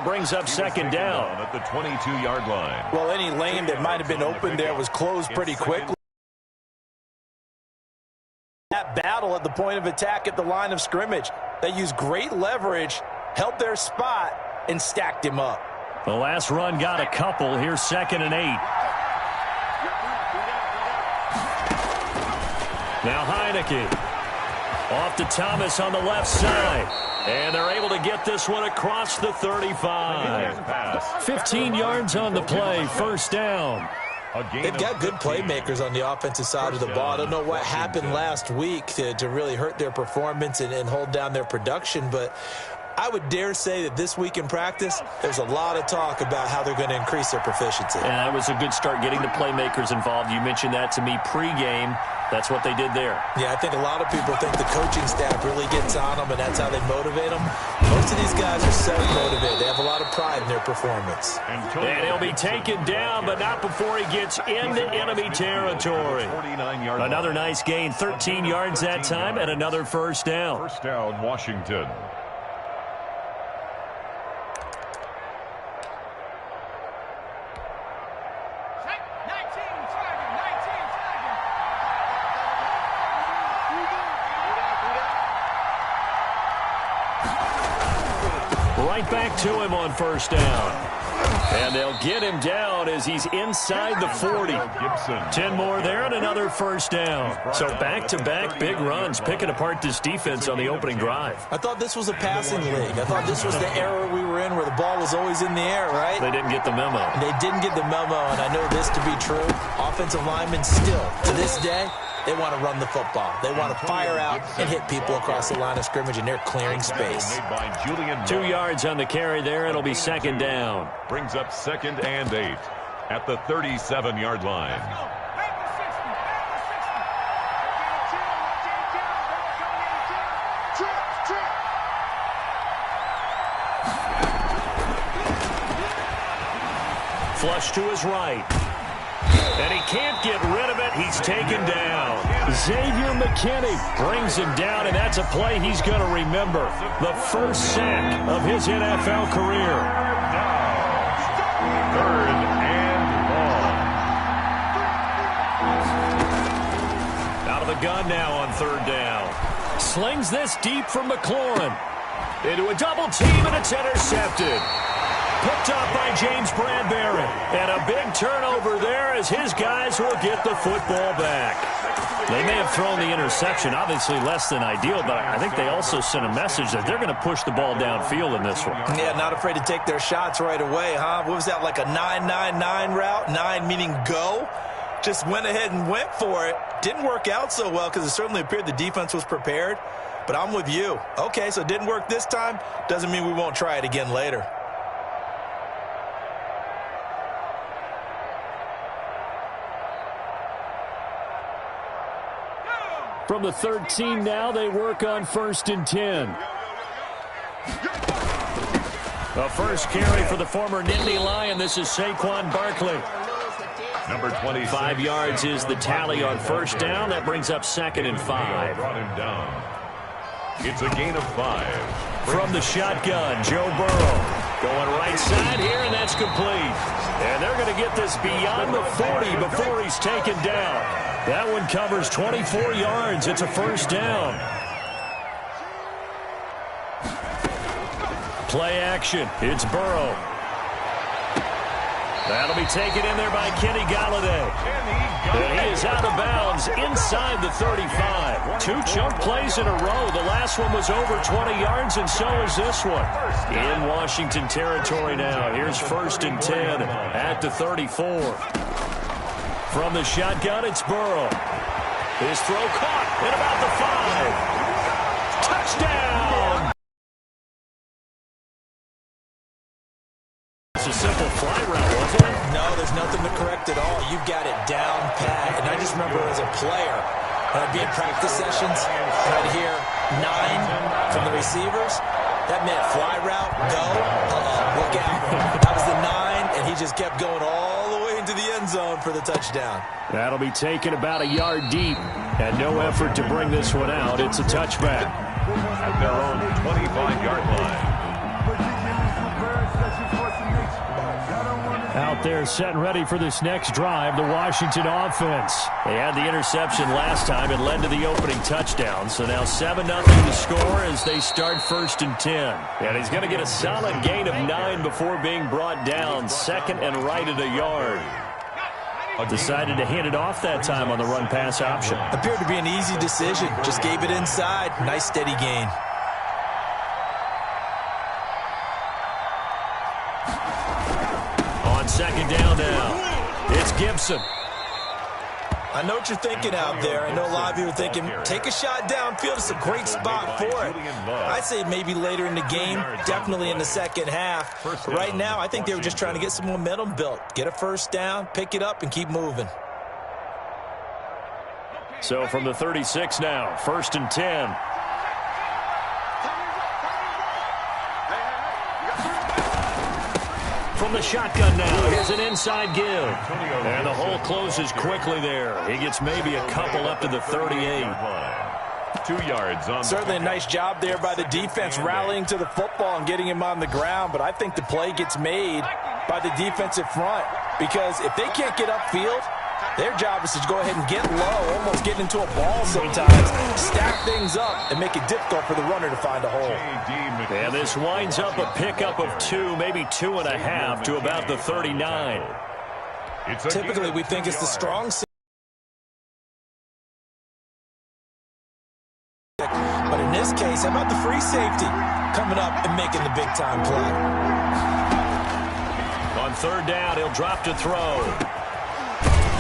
brings up second down. At the 22-yard line. Well, any lane that might have been open there was closed pretty quickly. That battle at the point of attack at the line of scrimmage. They used great leverage, held their spot, and stacked him up. The last run got a couple. Here's 2nd and 8. Now Heineke. Off to Thomas on the left side. And they're able to get this one across the 35. 15 yards on the play. First down. They've got good playmakers on the offensive side of the ball. I don't know what happened last week to really hurt their performance and hold down their production, but I would dare say that this week in practice, there's a lot of talk about how they're going to increase their proficiency. And that was a good start getting the playmakers involved. You mentioned that to me pregame. That's what they did there. Yeah, I think a lot of people think the coaching staff really gets on them, and that's how they motivate them. Most of these guys are self-motivated. They have a lot of pride in their performance. And he'll be taken down, but not before he gets into enemy territory. Another nice gain, 13 yards that time, and another first down. First down, Washington. Right back to him on first down. And they'll get him down as he's inside the 40. 10 more there and another first down. So back-to-back big runs, picking apart this defense on the opening drive. I thought this was a passing league. I thought this was the era we were in where the ball was always in the air, right? They didn't get the memo. They didn't get the memo, and I know this to be true. Offensive linemen still, to this day, they want to run the football. They want to fire out and hit people across the line of scrimmage, and they're clearing space. 2 yards on the carry there. It'll be second down. Brings up 2nd and 8 at the 37-yard line. Flush to his right. And he can't get rid of it. He's taken down. Xavier McKinney brings him down, and that's a play he's going to remember. The first sack of his NFL career. Third and long. Out of the gun now on third down. Slings this deep from McLaurin. Into a double team, and it's intercepted. Picked up by James Bradbury. And a big turnover there as his guys will get the football back. They may have thrown the interception, obviously less than ideal, but I think they also sent a message that they're going to push the ball downfield in this one. Yeah, not afraid to take their shots right away, huh? What was that, like a 9-9-9 route? 9 meaning go? Just went ahead and went for it. Didn't work out so well because it certainly appeared the defense was prepared. But I'm with you. Okay, so it didn't work this time. Doesn't mean we won't try it again later. From the 13 now, they work on 1st and 10. The first carry for the former Nittany Lion. This is Saquon Barkley. Number 25. 5 yards is the tally on first down. That brings up 2nd and 5. Brought him down. It's a gain of 5. From the shotgun, Joe Burrow. Going right side here, and that's complete. And they're going to get this beyond the 40 before he's taken down. That one covers 24 yards. It's a first down. Play action. It's Burrow. That'll be taken in there by Kenny Galladay. And he is out of bounds inside the 35. 2 chunk plays in a row. The last one was over 20 yards, and so is this one. In Washington territory now. Here's 1st and 10 at the 34. From the shotgun, it's Burrow. His throw caught at about the 5. Touchdown! It's a simple fly route, wasn't it? No, there's nothing to correct at all. You've got it down pat. And I just remember as a player, when I'd be in practice sessions, and I'd hear 9 from the receivers. That meant fly route, go, look out. That was the 9, and he just kept going all the way into the end zone for the touchdown. That'll be taken about a yard deep, and no effort to bring this one out. It's a touchback. At their own 25-yard line. Out there setting ready for this next drive, the Washington offense. They had the interception last time. It led to the opening touchdown. So now 7-0 to score as they start 1st and 10. And he's going to get a solid gain of 9 before being brought down. 2nd and right at a yard. Decided to hand it off that time on the run-pass option. Appeared to be an easy decision. Just gave it inside. Nice steady gain. On 2nd down now, it's Gibson. I know what you're thinking out there. I know a lot of you are thinking, take a shot downfield. It's a great spot for it. I'd say maybe later in the game, definitely in the second half. But right now, I think they were just trying to get some momentum built. Get a 1st down, pick it up, and keep moving. So from the 36 now, 1st and 10. From the shotgun now, here's an inside give. And the hole closes quickly there. He gets maybe a couple up to the 38. 2 yards on. Certainly a nice job there by the defense rallying to the football and getting him on the ground. But I think the play gets made by the defensive front. Because if they can't get upfield, their job is to go ahead and get low, almost get into a ball sometimes, stack things up, and make it difficult for the runner to find a hole. And this winds up a pickup of 2, maybe 2.5 to about the 39. Typically, we think it's the strong side. But in this case, how about the free safety coming up and making the big-time play? On 3rd down, he'll drop to throw.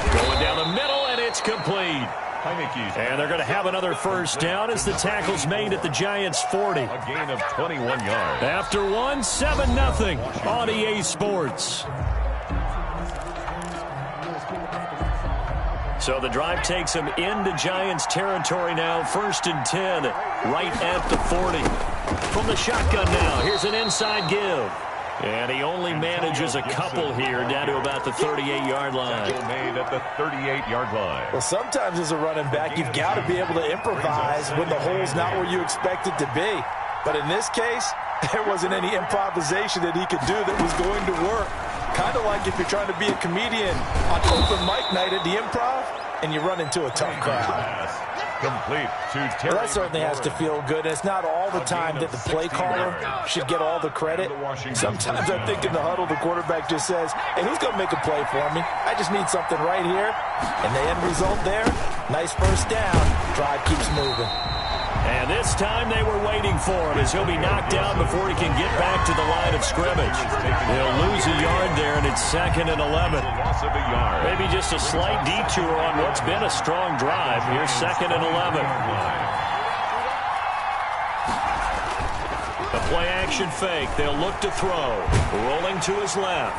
Going down the middle, and it's complete. And they're going to have another 1st down as the tackle's made at the Giants' 40. A gain of 21 yards. After 7-0 on EA Sports. So the drive takes them into Giants territory now. 1st and 10, right at the 40. From the shotgun now, here's an inside give. And he only manages a couple here down to about the 38-yard line. Made at the 38-yard line. Well, sometimes as a running back, you've got to be able to improvise when the hole's not where you expect it to be. But in this case, there wasn't any improvisation that he could do that was going to work. Kind of like if you're trying to be a comedian on open mic night at the Improv and you run into a tough crowd. Complete to Terry. Well, that certainly has to feel good. And it's not all the time that the play caller should get all the credit. Sometimes I think in the huddle, the quarterback just says, hey, who's going to make a play for me? I just need something right here. And the end result there, nice 1st down. Drive keeps moving. And this time they were waiting for him as he'll be knocked down before he can get back to the line of scrimmage. They'll lose a yard there, and it's 2nd and 11. Loss of a yard. Maybe just a slight detour on what's been a strong drive. Here's 2nd and 11. The play-action fake. They'll look to throw. Rolling to his left.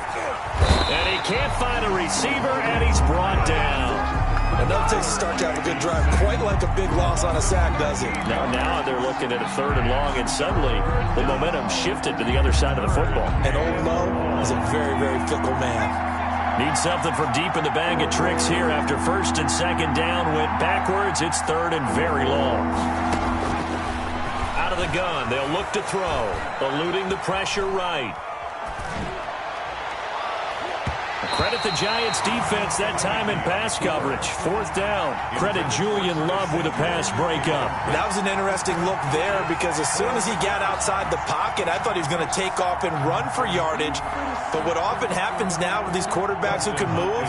And he can't find a receiver, and he's brought down. Enough takes to start to have a good drive, quite like a big loss on a sack, does it? Now they're looking at a 3rd and long, and suddenly the momentum shifted to the other side of the football. And Old Low is a very, very fickle man. Need something from deep in the bag of tricks here after 1st and 2nd down. Went backwards. It's 3rd and very long. Out of the gun. They'll look to throw. Eluding the pressure right. Credit the Giants defense that time in pass coverage. 4th down. Credit Julian Love with a pass breakup. That was an interesting look there because as soon as he got outside the pocket, I thought he was going to take off and run for yardage. But what often happens now with these quarterbacks who can move,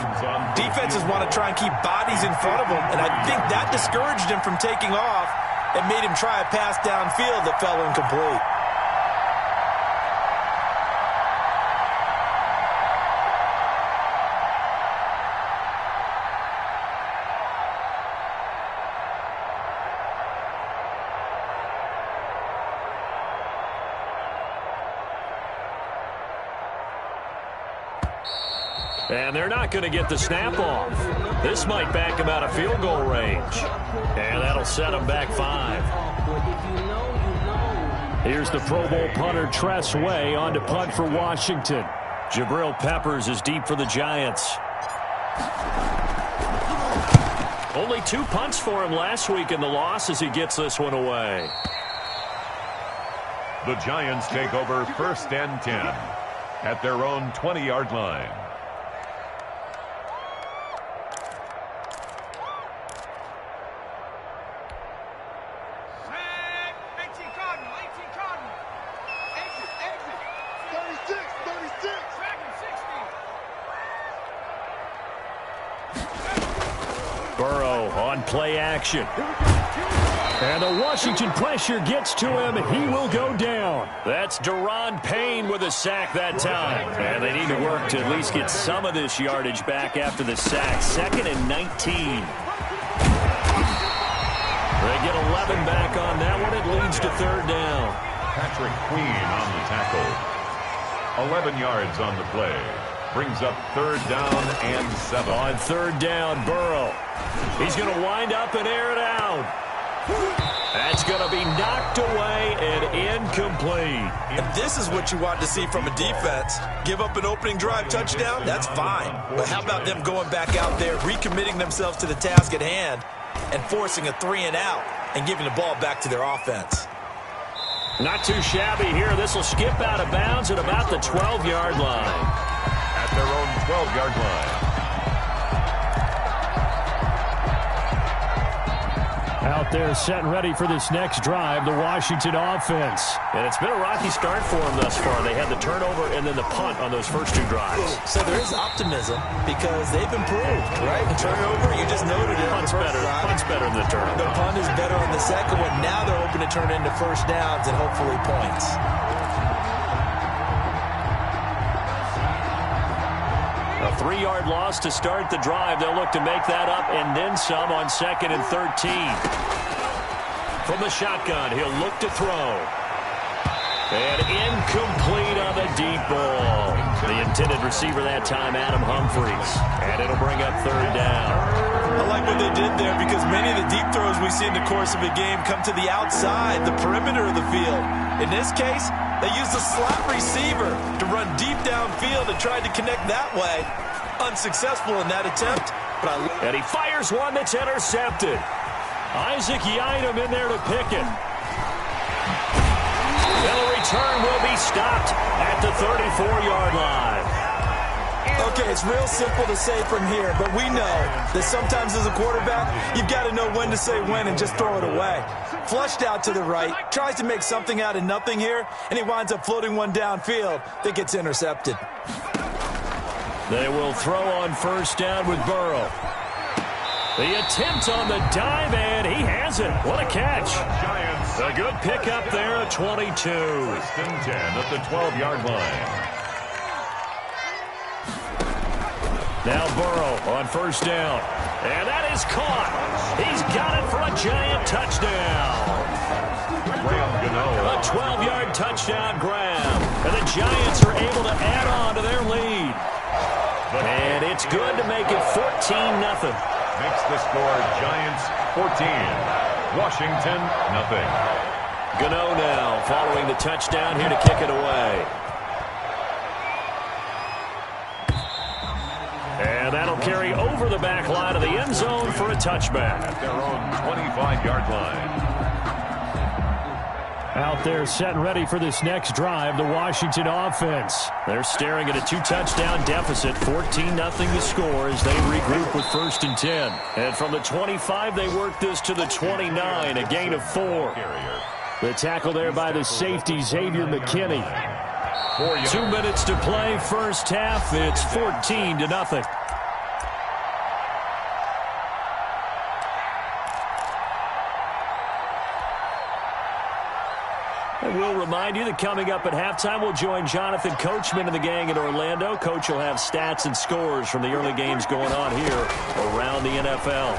defenses want to try and keep bodies in front of them. And I think that discouraged him from taking off and made him try a pass downfield that fell incomplete. And they're not going to get the snap off. This might back him out of field goal range. And that'll set him back 5. Here's the Pro Bowl punter Tress Way on to punt for Washington. Jabril Peppers is deep for the Giants. Only 2 punts for him last week in the loss as he gets this one away. The Giants take over 1st and 10 at their own 20-yard line. Burrow on play action. And the Washington pressure gets to him. He will go down. That's Daron Payne with a sack that time. And they need to work to at least get some of this yardage back after the sack. 2nd and 19. They get 11 back on that one. It leads to 3rd down. Patrick Queen on the tackle. 11 yards on the play. Brings up 3rd down and 7. On 3rd down, Burrow. He's going to wind up and air it out. That's going to be knocked away and incomplete. If this is what you want to see from a defense, give up an opening drive touchdown, that's fine. But how about them going back out there, recommitting themselves to the task at hand, and forcing a 3-and-out and giving the ball back to their offense? Not too shabby here. This will skip out of bounds at about the 12-yard line. At their own 12-yard line. Out there set and ready for this next drive, the Washington offense. And it's been a rocky start for them thus far. They had the turnover and then the punt on those first 2 drives. So there is optimism because they've improved, right? The turnover, you just noted it. Punt's better than the turnover. The punt is better on the second one. Now they're hoping to turn into first downs and hopefully points. A 3-yard loss to start the drive. They'll look to make that up and then some on 2nd and 13. From the shotgun, he'll look to throw. And incomplete on the deep ball. The intended receiver that time, Adam Humphries. And it'll bring up 3rd down. I like what they did there because many of the deep throws we see in the course of a game come to the outside, the perimeter of the field. In this case, they used a slot receiver to run deep downfield and tried to connect that way. Unsuccessful in that attempt. And he fires one that's intercepted. Isaac Yiadom in there to pick it. And the return will be stopped at the 34-yard line. Okay, it's real simple to say from here, but we know that sometimes as a quarterback, you've got to know when to say when and just throw it away. Flushed out to the right, tries to make something out of nothing here, and he winds up floating one downfield that gets intercepted. They will throw on 1st down with Burrow. The attempt on the dive, and he has it. What a catch. A good pickup there at 22. 1st and 10 at the 12-yard line. Now Burrow on 1st down. And that is caught. He's got it for a giant touchdown. A 12-yard touchdown grab. And the Giants are able to add on to their lead. And it's good to make it 14-0. Makes the score Giants 14. Washington, nothing. Gano now following the touchdown here to kick it away. And that'll carry over the back line of the end zone for a touchback. At their own 25-yard line. Out there set and ready for this next drive, the Washington offense. They're staring at a 2-touchdown deficit, 14-0 the score as they regroup with 1st and 10. And from the 25, they work this to the 29, a gain of 4. The tackle there by the safety, Xavier McKinney. 2 minutes to play, first half. It's 14-0. And we'll remind you that coming up at halftime, we'll join Jonathan Coachman and the gang in Orlando. Coach will have stats and scores from the early games going on here around the NFL.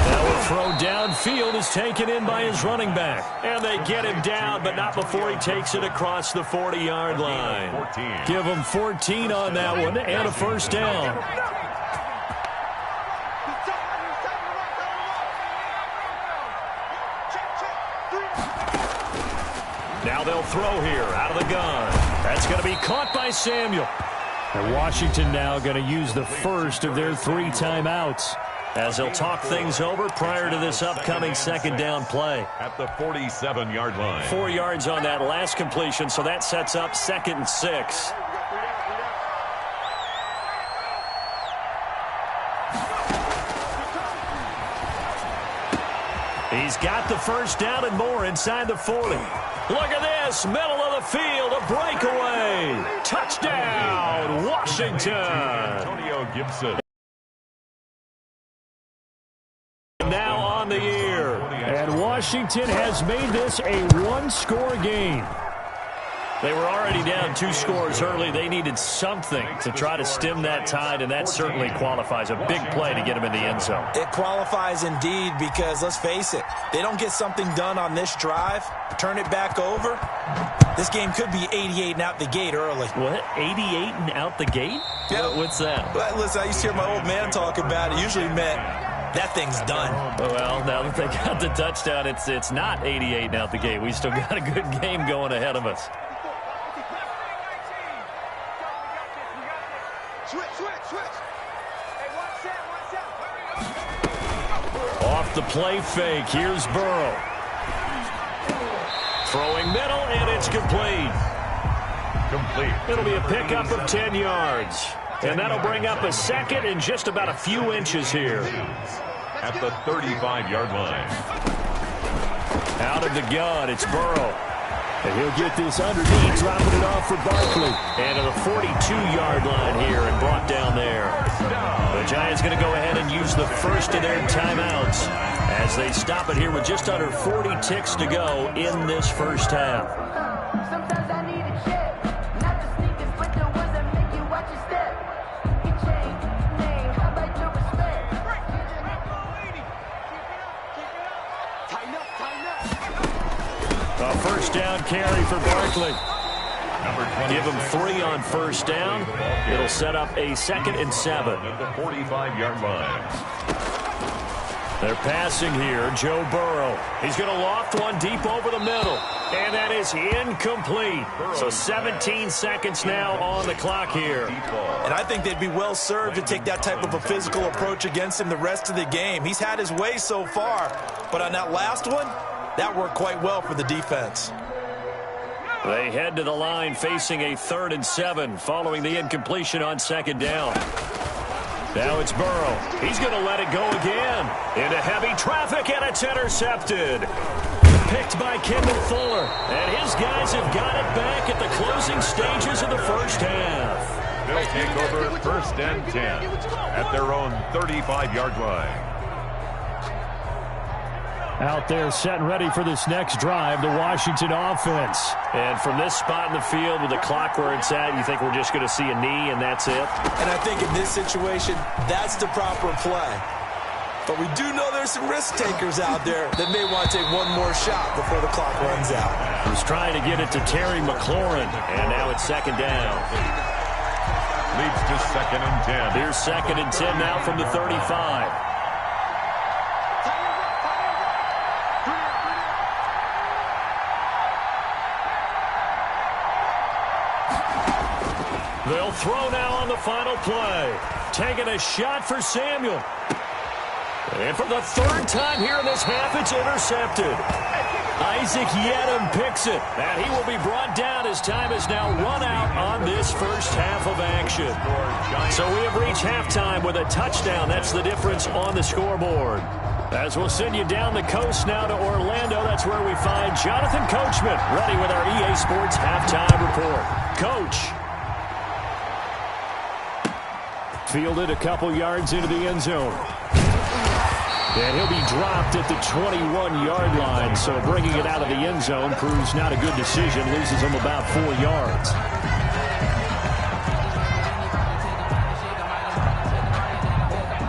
Now a throw downfield is taken in by his running back. And they get him down, but not before he takes it across the 40-yard line. Give him 14 on that one and a 1st down. Now they'll throw here out of the gun. That's going to be caught by Samuel. And Washington now going to use the first of their 3 timeouts as they'll talk things over prior to this upcoming 2nd down play. At the 47-yard line. 4 yards on that last completion, so that sets up 2nd and 6. He's got the 1st down and more inside the 40. Look at this, middle of the field, a breakaway. Touchdown, Washington. Antonio Gibson. Washington has made this a one-score game. They were already down 2 scores early. They needed something to try to stem that tide, and that certainly qualifies. A big play to get them in the end zone. It qualifies indeed because, let's face it, they don't get something done on this drive, turn it back over, this game could be 88 and out the gate early. What? 88 and out the gate? Yeah. What's that? But listen, I used to hear my old man talk about it. Usually meant that thing's done. Well, now that they got the touchdown, it's not 88 and out the gate. We still got a good game going ahead of us. Off the play fake, here's Burrow. Throwing middle, and it's complete. It'll be a pickup of 10 yards. And that'll bring up a second and just about a few inches here. At the 35-yard line. Out of the gun, it's Burrow. And he'll get this underneath, dropping it off for Barkley. And to the 42-yard line here and brought down there. The Giants going to go ahead and use the first of their timeouts as they stop it here with just under 40 ticks to go in this first half. Sometimes I need a check, not the sneakers, but the ones that make you watch your step. Your chain, name, how about your respect? A first down carry for Barkley. Give him 3 on first down. It'll set up a 2nd and 7. At the 45-yard line. They're passing here. Joe Burrow. He's going to loft one deep over the middle. And that is incomplete. So 17 seconds now on the clock here. And I think they'd be well served to take that type of a physical approach against him the rest of the game. He's had his way so far. But on that last one, that worked quite well for the defense. They head to the line facing a 3rd and 7 following the incompletion on 2nd down. Now it's Burrow. He's going to let it go again. Into heavy traffic, and it's intercepted. Picked by Kendall Fuller. And his guys have got it back at the closing stages of the first half. They'll take over 1st and 10 at their own 35-yard line. Out there set and ready for this next drive, the Washington offense. And from this spot in the field with the clock where it's at, you think we're just going to see a knee and that's it? And I think in this situation, that's the proper play. But we do know there's some risk takers out there that may want to take one more shot before the clock runs out. He's trying to get it to Terry McLaurin, and now it's 2nd down. Leads to 2nd and 10. Here's 2nd and 10 now from the 35. They'll throw now on the final play. Taking a shot for Samuel. And for the 3rd time here in this half, it's intercepted. Isaac Yedem picks it. And he will be brought down as time is now run out on this first half of action. So we have reached halftime with a touchdown. That's the difference on the scoreboard. As we'll send you down the coast now to Orlando, that's where we find Jonathan Coachman ready with our EA Sports halftime report. Coach. Fielded a couple yards into the end zone. And he'll be dropped at the 21-yard line, so bringing it out of the end zone proves not a good decision, loses him about 4 yards.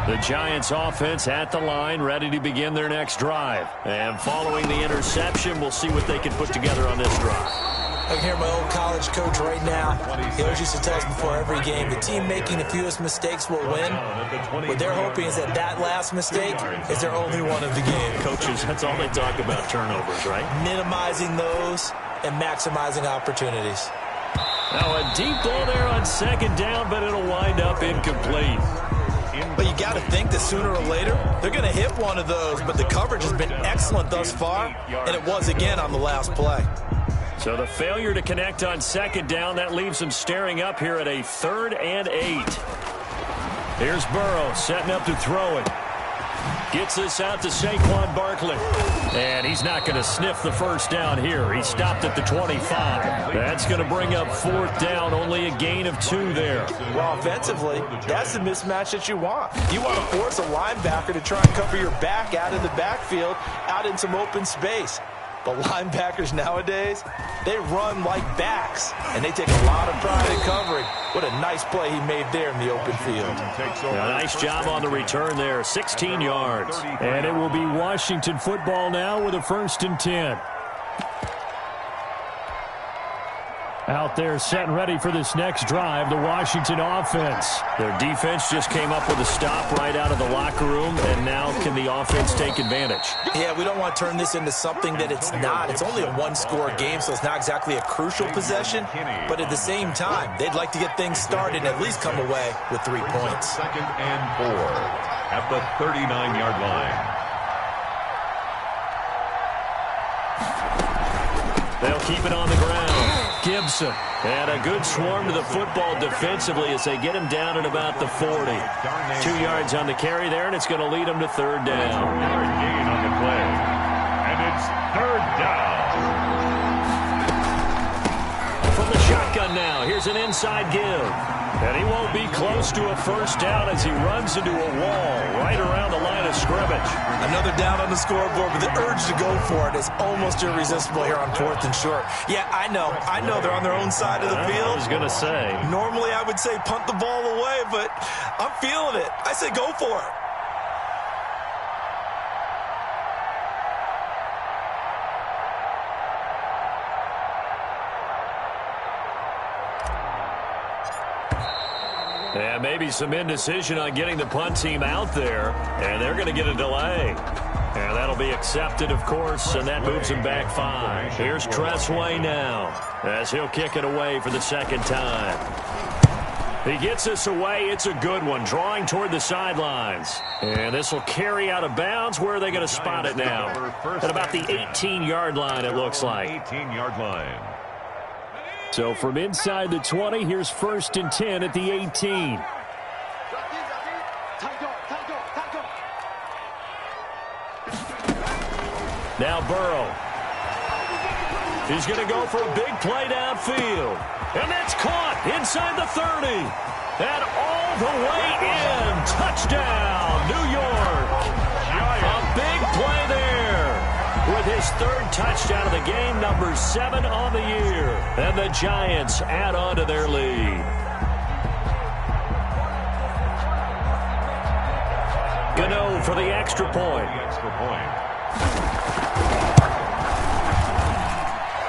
The Giants offense at the line, ready to begin their next drive. And following the interception, we'll see what they can put together on this drive. I can hear my old college coach right now. He always used to tell us before every game, the team making the fewest mistakes will win. What they're hoping is that that last mistake is their only one of the game. Coaches, that's all they talk about, turnovers, right? Minimizing those and maximizing opportunities. Now a deep ball there on 2nd down, but it'll wind up incomplete. But you got to think that sooner or later, they're going to hit one of those. But the coverage has been excellent thus far, and it was again on the last play. So the failure to connect on 2nd down, that leaves them staring up here at a 3rd and 8. Here's Burrow setting up to throw it. Gets this out to Saquon Barkley. And he's not going to sniff the first down here. He stopped at the 25. That's going to bring up 4th down. Only a gain of 2 there. Well, offensively, that's the mismatch that you want. You want to force a linebacker to try and cover your back out of the backfield, out in some open space. But linebackers nowadays, they run like backs, and they take a lot of pride in covering. What a nice play he made there in the open field. A nice job on the return there, 16 yards. And it will be Washington football now with a 1st and 10. Out there set and ready for this next drive, the Washington offense. Their defense just came up with a stop right out of the locker room, and now can the offense take advantage? Yeah, we don't want to turn this into something that it's not. It's only a one-score game, so it's not exactly a crucial possession. But at the same time, they'd like to get things started and at least come away with 3 points. 2nd and 4 at the 39-yard line. They'll keep it on the ground. Gibson. And a good swarm to the football defensively as they get him down at about the 40. 2 yards on the carry there, and it's going to lead them to 3rd down. Gain on the play. And it's 3rd down. From the shotgun now, here's an inside give. And he won't be close to a 1st down as he runs into a wall right around the line of scrimmage. Another down on the scoreboard, but the urge to go for it is almost irresistible here on 4th and short. Yeah, I know they're on their own side of the field. I was going to say. Normally I would say punt the ball away, but I'm feeling it. I say go for it. And maybe some indecision on getting the punt team out there. And they're going to get a delay. And that'll be accepted, of course, and that moves him back 5. Here's Tressway now as he'll kick it away for the 2nd time. He gets this away. It's a good one, drawing toward the sidelines. And this will carry out of bounds. Where are they going to spot it now? At about the 18-yard line, it looks like. 18-yard line. So from inside the 20, here's 1st and 10 at the 18. Now Burrow. He's going to go for a big play downfield. And that's caught inside the 30. And all the way in. Touchdown, New York. A big play there. With his 3rd touchdown of the game, number 7 on the year. And the Giants add on to their lead. Gano for the extra point.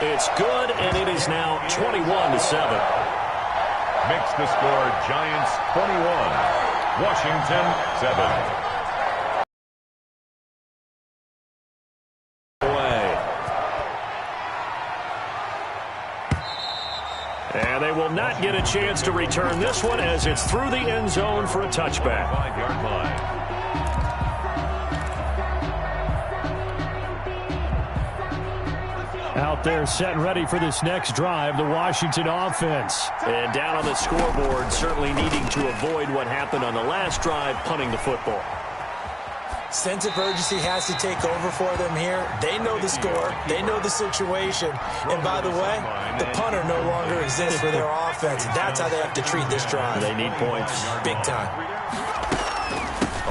It's good, and it is now 21-7. Makes the score Giants 21, Washington 7. And they will not get a chance to return this one as it's through the end zone for a touchback. 5-yard line. Out there set and ready for this next drive, the Washington offense. And down on the scoreboard, certainly needing to avoid what happened on the last drive, punting the football. Sense of urgency has to take over for them here. They know the score. They know the situation. And by the way, the punter no longer exists for their offense. That's how they have to treat this drive. They need points. Big time.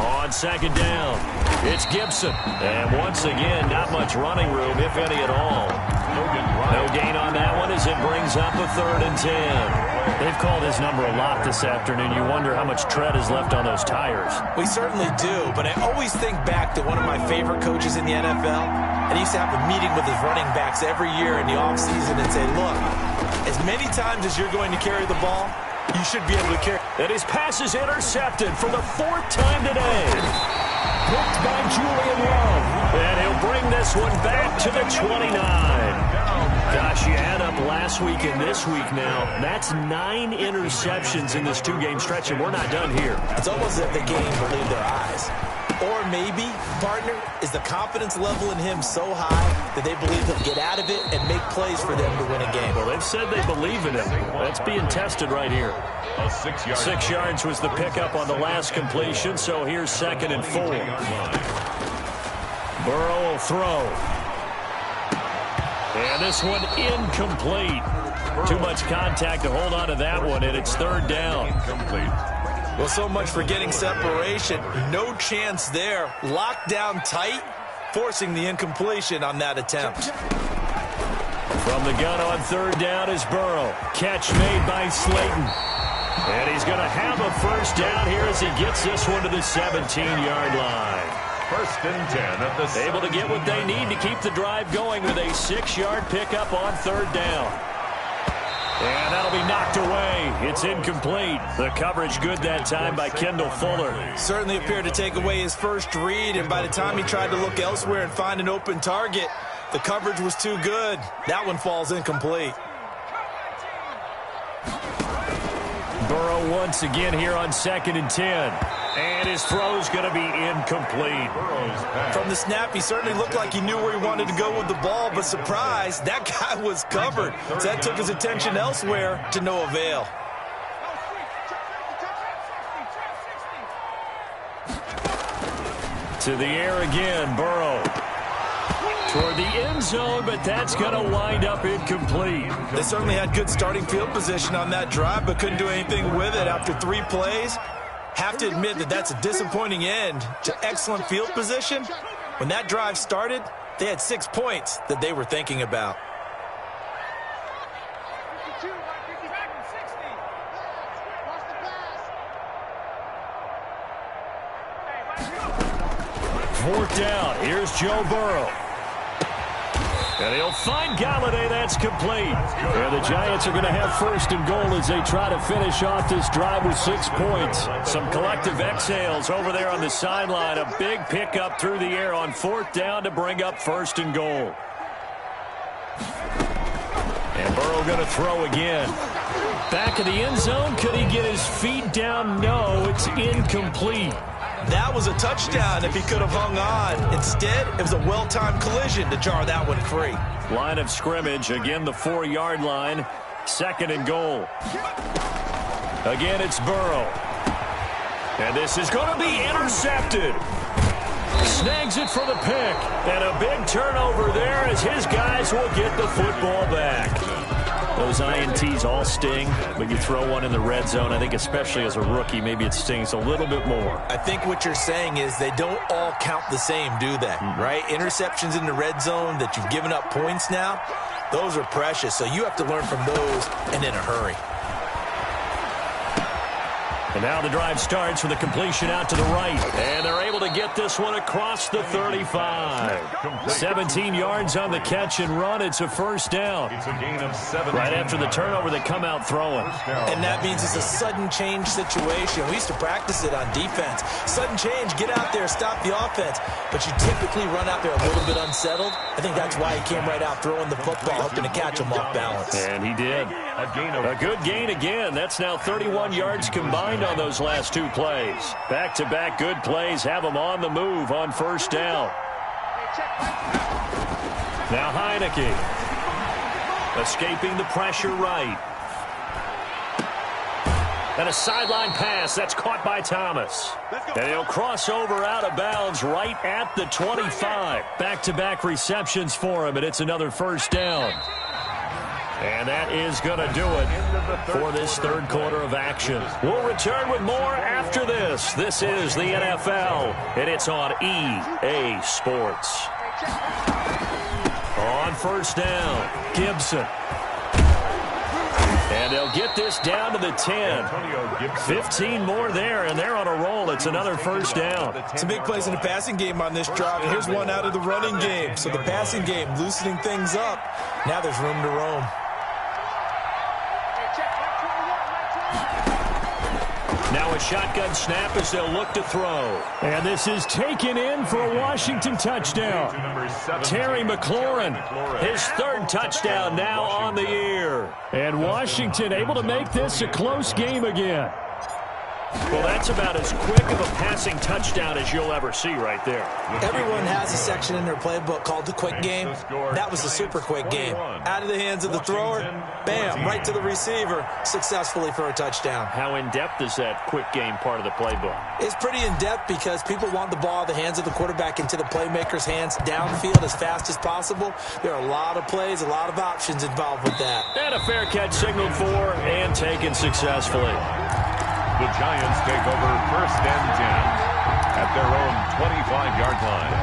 On 2nd down, it's Gibson. And once again, not much running room, if any at all. No gain on that one as it brings up a 3rd and 10. They've called his number a lot this afternoon. You wonder how much tread is left on those tires. We certainly do, but I always think back to one of my favorite coaches in the NFL. And he used to have a meeting with his running backs every year in the offseason and say, look, as many times as you're going to carry the ball, you should be able to carry. And his pass is intercepted for the 4th time today. Picked by Julian Love. And he'll bring this one back to the 29. Gosh, you add up last week and this week now. That's 9 interceptions in this 2-game stretch, and we're not done here. It's almost as if the game believed their eyes. Or maybe, partner, is the confidence level in him so high that they believe he'll get out of it and make plays for them to win a game. Well, they've said they believe in him. That's being tested right here. 6 yards was the pickup on the last completion, so here's 2nd and 4. Burrow will throw. And this one incomplete. Too much contact to hold on to that one, and it's third down. Incomplete. Well, so much for getting separation. No chance there. Locked down tight, forcing the incompletion on that attempt. From the gun on third down is Burrow. Catch made by Slayton. And he's going to have a first down here as he gets this one to the 17-yard line. First and 10 at the Able to get what they need to keep the drive going with a 6-yard pickup on third down. And that'll be knocked away. It's incomplete. The coverage good that time by Kendall Fuller. Certainly appeared to take away his first read, and by the time he tried to look elsewhere and find an open target, the coverage was too good. That one falls incomplete. Burrow once again here on 2nd and 10. And his throw's going to be incomplete. From the snap, he certainly looked like he knew where he wanted to go with the ball, but surprise, that guy was covered. So that took his attention elsewhere to no avail. To the air again, Burrow. Toward the end zone, but that's going to wind up incomplete. They certainly had good starting field position on that drive, but couldn't do anything with it after 3 plays. Have to admit that that's a disappointing end to excellent field position. When that drive started, they had 6 points that they were thinking about. Fourth down. Here's Joe Burrow. And he'll find Galladay. That's complete. And the Giants are going to have first and goal as they try to finish off this drive with 6 points. Some collective exhales over there on the sideline. A big pickup through the air on fourth down to bring up first and goal. And Burrow going to throw again. Back in the end zone. Could he get his feet down? No, it's incomplete. That was a touchdown if he could have hung on. Instead, it was a well-timed collision to jar that one free. Line of scrimmage, again the 4-yard line. 2nd and goal. Again, it's Burrow. And this is going to be intercepted. Snags it for the pick. And a big turnover there as his guys will get the football back. Those INTs all sting, but you throw one in the red zone, I think especially as a rookie, maybe it stings a little bit more. I think what you're saying is they don't all count the same, do they? Right? Interceptions in the red zone that you've given up points now, those are precious. So you have to learn from those and in a hurry. And now the drive starts with a completion out to the right. And they're able to get this one across the 35. 17 yards on the catch and run. It's a first down. It's a gain of 7. Right after the turnover, they come out throwing. And that means it's a sudden change situation. We used to practice it on defense. Sudden change, get out there, stop the offense. But you typically run out there a little bit unsettled. I think that's why he came right out throwing the football, hoping to catch him off balance. And he did. A good gain again. That's now 31 yards combined on those last 2 plays. Back-to-back good plays have them on the move on first down. Now Heineke. Escaping the pressure right. And a sideline pass. That's caught by Thomas. And he'll cross over out of bounds right at the 25. Back-to-back receptions for him, and it's another first down. And that is going to do it for this third quarter of action. We'll return with more after this. This is the NFL, and it's on EA Sports. On first down, Gibson. And they'll get this down to the 10. 15 more there, and they're on a roll. It's another first down. Some big plays in the passing game on this drive, and here's one out of the running game. So the passing game loosening things up. Now there's room to roam. Now a shotgun snap as they'll look to throw. And this is taken in for a Washington touchdown. Terry McLaurin, his 3rd touchdown now on the year. And Washington able to make this a close game again. Well, that's about as quick of a passing touchdown as you'll ever see right there. Everyone has a section in their playbook called the quick game. That was the super quick game. Out of the hands of the thrower, bam, right to the receiver, successfully for a touchdown. How in-depth is that quick game part of the playbook? It's pretty in-depth because people want the ball out of the hands of the quarterback into the playmaker's hands downfield as fast as possible. There are a lot of plays, a lot of options involved with that. And a fair catch signaled for and taken successfully. The Giants take over 1st and 10 at their own 25-yard line.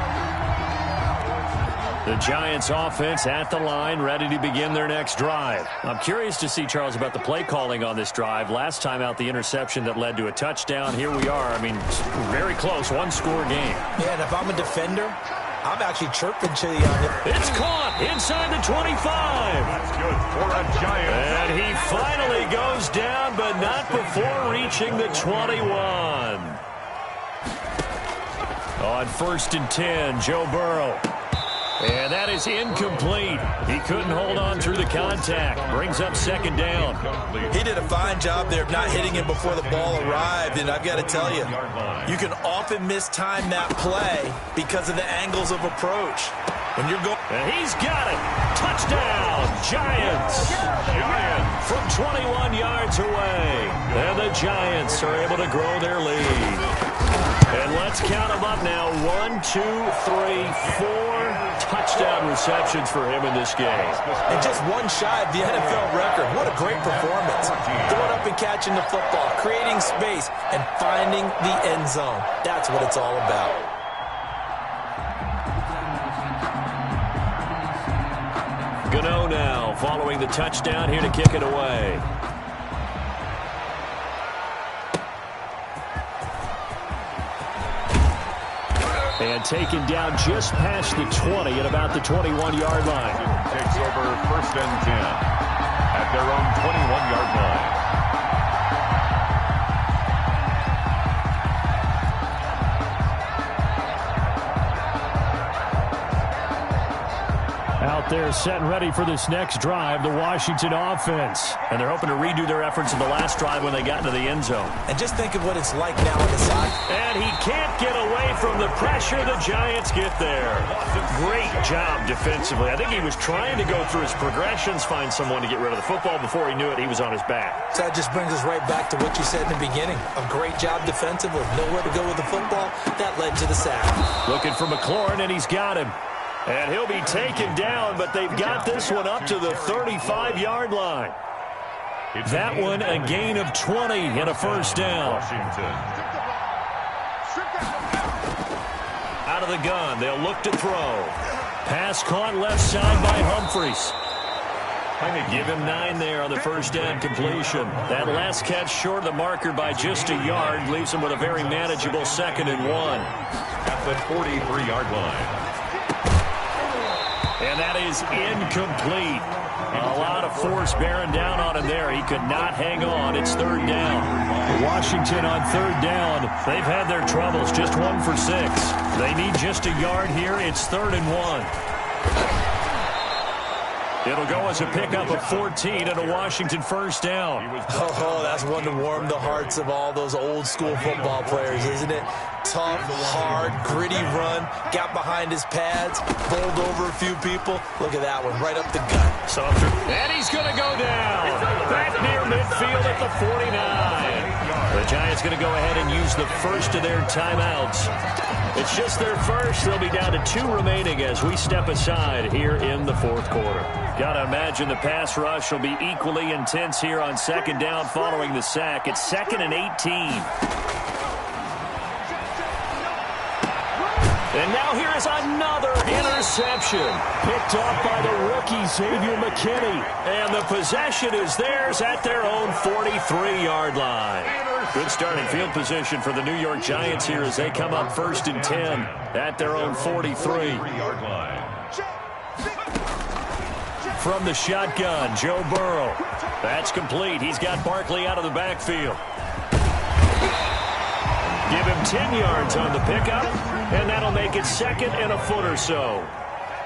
The Giants offense at the line, ready to begin their next drive. I'm curious to see, Charles, about the play calling on this drive. Last time out, the interception that led to a touchdown. Here we are. I mean, very close, one-score game. Yeah, and if I'm a defender, I'm actually chirping to the young. It's caught inside the 25. That's good for a Giant. And he finally goes down, but not before reaching the 21. On 1st and 10, Joe Burrow. And that is incomplete. He couldn't hold on through the contact. Brings up 2nd down. He did a fine job there of not hitting him before the ball arrived. And I've got to tell you, you can often mistime that play because of the angles of approach. When you're going, and he's got it. Touchdown, Giants. From 21 yards away. And the Giants are able to grow their lead. And let's count them up now. 1, 2, 3, 4 touchdown receptions for him in this game. And just one shy of the NFL record. What a great performance. Throwing up and catching the football, creating space, and finding the end zone. That's what it's all about. Gano now following the touchdown, here to kick it away. And taken down just past the 20 at about the 21-yard line. Takes over 1st and 10 at their own 21-yard line. Out there set and ready for this next drive, the Washington offense. And they're hoping to redo their efforts in the last drive when they got into the end zone. And just think of what it's like now on the side. And he can't get away from the pressure. The Giants get there. Great job defensively. I think he was trying to go through his progressions, find someone to get rid of the football. Before he knew it, he was on his back. So that just brings us right back to what you said in the beginning. A great job defensively. Nowhere to go with the football. That led to the sack. Looking for McLaurin, and he's got him. And he'll be taken down, but they've got this one up to the 35-yard line. That one a gain of 20 and a 1st down. Out of the gun, they'll look to throw. Pass caught left side by Humphries. Give him 9 there on the 1st down completion. That last catch short of the marker by just a yard leaves him with a very manageable 2nd and 1. At the 43-yard line. And that is incomplete. A lot of force bearing down on him there. He could not hang on. It's 3rd down. Washington on 3rd down. They've had their troubles. Just 1 for 6. They need just a yard here. It's 3rd and 1. It'll go as a pickup of 14 and a Washington 1st down. Oh, that's one to warm the hearts of all those old school football players, isn't it? Tough, hard, gritty run. Got behind his pads, bowled over a few people. Look at that one, right up the gut. And he's going to go down. Back near midfield at the 49. The Giants going to go ahead and use the first of their timeouts. It's just their first. They'll be down to 2 remaining as we step aside here in the 4th quarter. Got to imagine the pass rush will be equally intense here on 2nd down following the sack. It's 2nd and 18. And now here is another interception. Picked off by the rookie Xavier McKinney. And the possession is theirs at their own 43-yard line. Good starting field position for the New York Giants here as they come up 1st and 10 at their own 43-yard line. From the shotgun, Joe Burrow. That's complete. He's got Barkley out of the backfield. Give him 10 yards on the pickup, and that'll make it 2nd and a foot or so.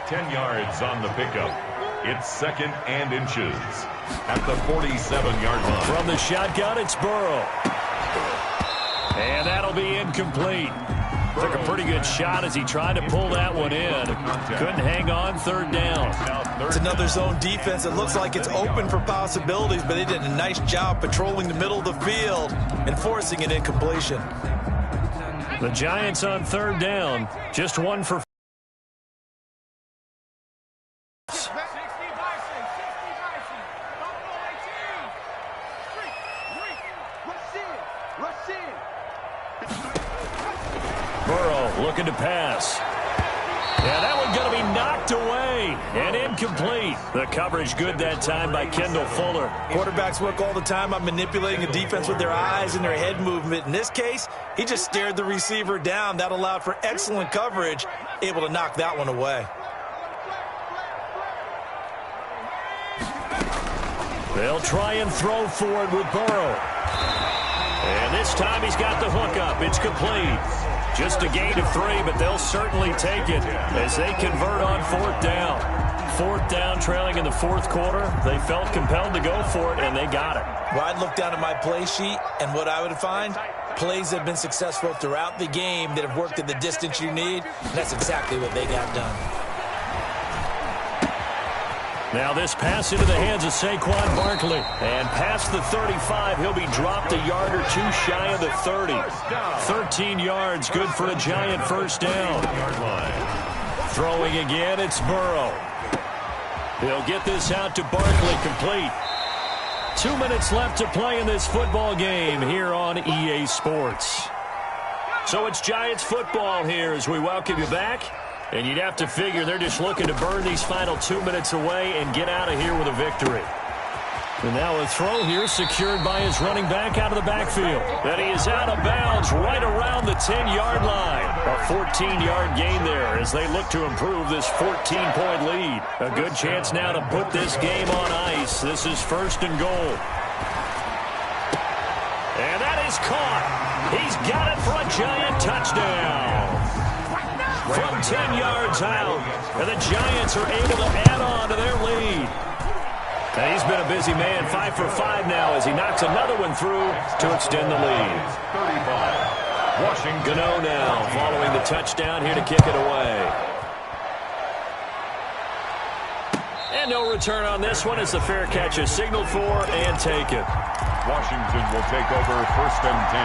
10 yards on the pickup. It's 2nd and inches at the 47-yard line. From the shotgun, it's Burrow. And that'll be incomplete. Took a pretty good shot as he tried to pull that one in. Couldn't hang on, third down. It's another zone defense. It looks like it's open for possibilities, but they did a nice job patrolling the middle of the field and forcing an incompletion. The Giants on third down. Just one for... Burrow looking to pass. Yeah, that one's going to be knocked away and incomplete. The coverage good that time by Kendall Fuller. Quarterbacks work all the time on manipulating a defense with their eyes and their head movement. In this case, he just stared the receiver down. That allowed for excellent coverage, able to knock that one away. They'll try and throw for it with Burrow. And this time he's got the hook up. It's complete. Just a gain of 3, but they'll certainly take it as they convert on fourth down. Fourth down, trailing in the fourth quarter. They felt compelled to go for it, and they got it. Well, I'd look down at my play sheet, and what I would find, plays that have been successful throughout the game that have worked at the distance you need, and that's exactly what they got done. Now this pass into the hands of Saquon Barkley. And past the 35, he'll be dropped a yard or two shy of the 30. 13 yards, good for a Giant first down. Throwing again, it's Burrow. He'll get this out to Barkley, complete. 2 minutes left to play in this football game here on EA Sports. So it's Giants football here as we welcome you back. And you'd have to figure they're just looking to burn these final 2 minutes away and get out of here with a victory. And now a throw here secured by his running back out of the backfield. And he is out of bounds right around the 10-yard line. A 14-yard gain there as they look to improve this 14-point lead. A good chance now to put this game on ice. This is first and goal. And that is caught. He's got it for a Giant touchdown. From 10 yards out, and the Giants are able to add on to their lead. And he's been a busy man, 5 for 5 now as he knocks another one through to extend the lead. 35. Washington. Gano now following the touchdown here to kick it away. And no return on this one as the fair catch is signaled for and taken. Washington will take over first and 10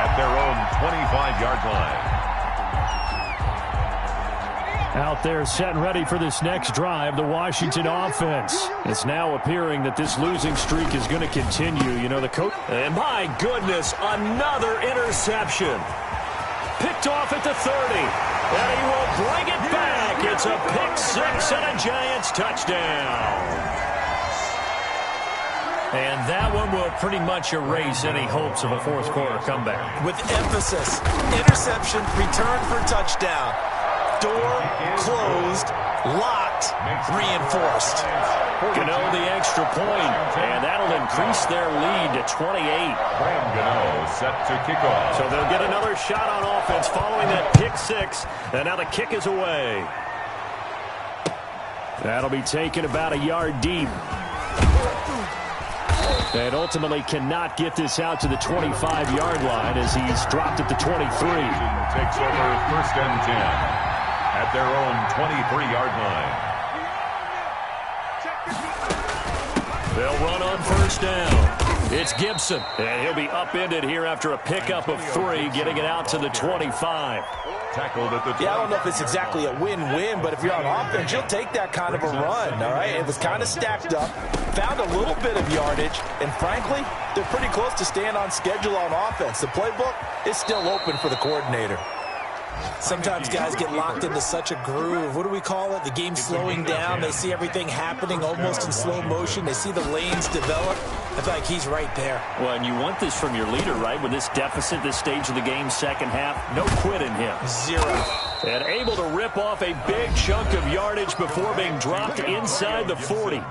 at their own 25-yard line. Out there set and ready for this next drive, the Washington offense. It's now appearing that this losing streak is going to continue. You know, the coach... And my goodness, another interception. Picked off at the 30. And he will bring it back. It's a pick six and a Giants touchdown. And that one will pretty much erase any hopes of a fourth quarter comeback. With emphasis, interception, return for touchdown. Door closed, locked, reinforced. Gano the extra point, and that'll increase their lead to 28. Gano set to kick off. So they'll get another shot on offense following that pick six, and now the kick is away. That'll be taken about a yard deep. And ultimately cannot get this out to the 25-yard line as he's dropped at the 23. Takes over first and 10. At their own 23-yard line. They'll run on first down. It's Gibson, and he'll be upended here after a pickup of 3, getting it out to the 25. Tackled at the 20. Yeah, I don't know if it's exactly a win-win, but if you're on offense, you'll take that kind of a run, all right? It was kind of stacked up, found a little bit of yardage, and frankly, they're pretty close to staying on schedule on offense. The playbook is still open for the coordinator. Sometimes guys get locked into such a groove. What do we call it? The game slowing down. They see everything happening almost in slow motion. They see the lanes develop. I feel like he's right there. Well, and you want this from your leader, right? With this deficit, this stage of the game, second half, no quit in him. 0. And able to rip off a big chunk of yardage before being dropped inside the 40.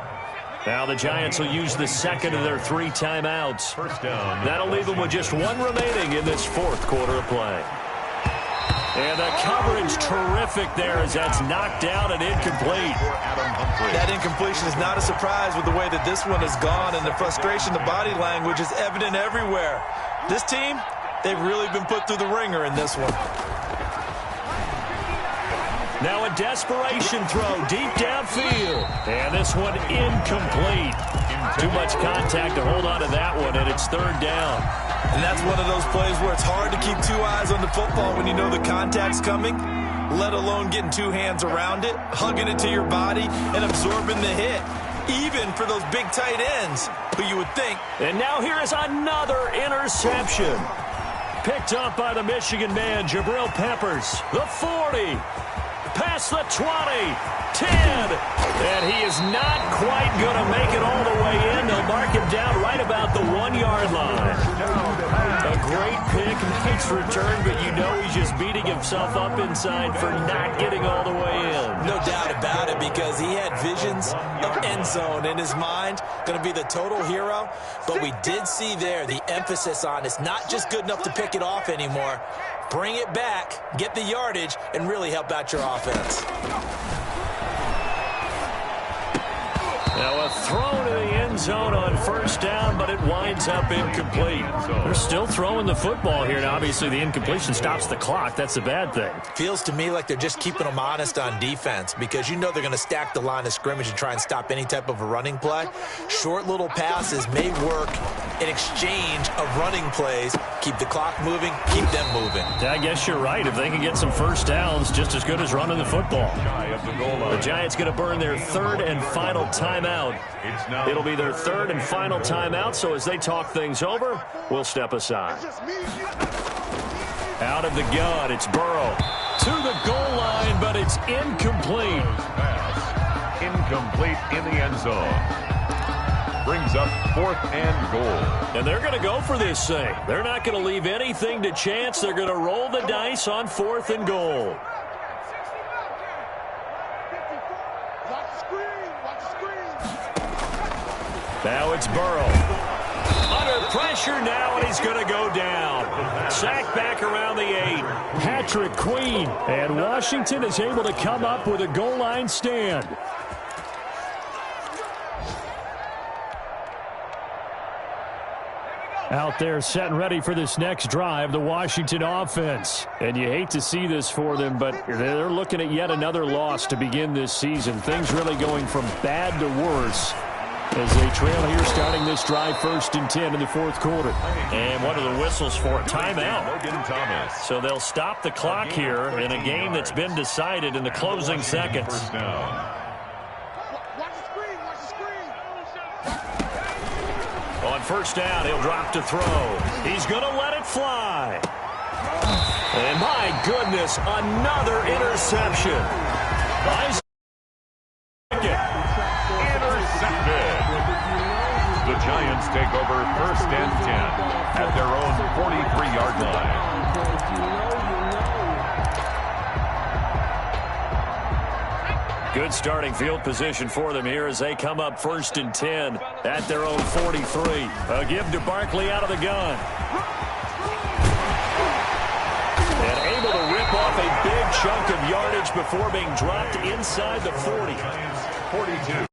Now the Giants will use the second of their 3 timeouts. First down. That'll leave them with just 1 remaining in this fourth quarter of play. And the coverage terrific there as that's knocked down and incomplete. That incompletion is not a surprise with the way that this one has gone, and the frustration, the body language is evident everywhere. This team, They've really been put through the ringer in this one. Now a desperation throw deep downfield. And this one incomplete. Too much contact to hold on to that one, and it's third down. And that's one of those plays where it's hard to keep two eyes on the football when you know the contact's coming, let alone getting two hands around it, hugging it to your body, and absorbing the hit, even for those big tight ends who you would think. And now here is another interception. Picked up by the Michigan man, Jabril Peppers. The 40. Past the 20. 10. And he is not quite going to make it all the way in. They'll mark him down right about the 1-yard line. A great pick, nice return, but you know he's just beating himself up inside for not getting all the way in. No doubt about it, because he had visions of end zone in his mind. Going to be the total hero. But we did see there the emphasis on it's not just good enough to pick it off anymore. Bring it back, get the yardage, and really help out your offense. Now a throw to the end zone on first down, but it winds up incomplete. They're still throwing the football here, and obviously the incompletion stops the clock. That's a bad thing. Feels to me like they're just keeping them honest on defense, because you know they're going to stack the line of scrimmage and try and stop any type of a running play. Short little passes may work in exchange of running plays. Keep the clock moving, keep them moving. I guess you're right. If they can get some first downs, just as good as running the football. The Giants going to burn their third and final timeout. It'll be their third and final timeout, so as they talk things over, we'll step aside. Out of the gun, it's Burrow. To the goal line, but it's incomplete. Pass. Incomplete in the end zone. Brings up 4th and goal. And they're going to go for this thing. They're not going to leave anything to chance. They're going to roll the dice on 4th and goal. Now it's Burrow. Under pressure now, and he's going to go down. Sacked back around the 8. Patrick Queen. And Washington is able to come up with a goal line stand. Out there set and ready for this next drive, the Washington offense. And you hate to see this for them, but they're looking at yet another loss to begin this season. Things really going from bad to worse as they trail here starting this drive 1st and 10 in the 4th quarter. And what are the whistles for? Timeout. So they'll stop the clock here in a game that's been decided in the closing seconds. On first down, he'll drop to throw. He's going to let it fly. And my goodness, another interception. Intercepted. The Giants take over 1st and 10 at their own 43-yard line. Good starting field position for them here as they come up 1st and 10 at their own 43. A give to Barkley out of the gun. And able to rip off a big chunk of yardage before being dropped inside the 40. 42.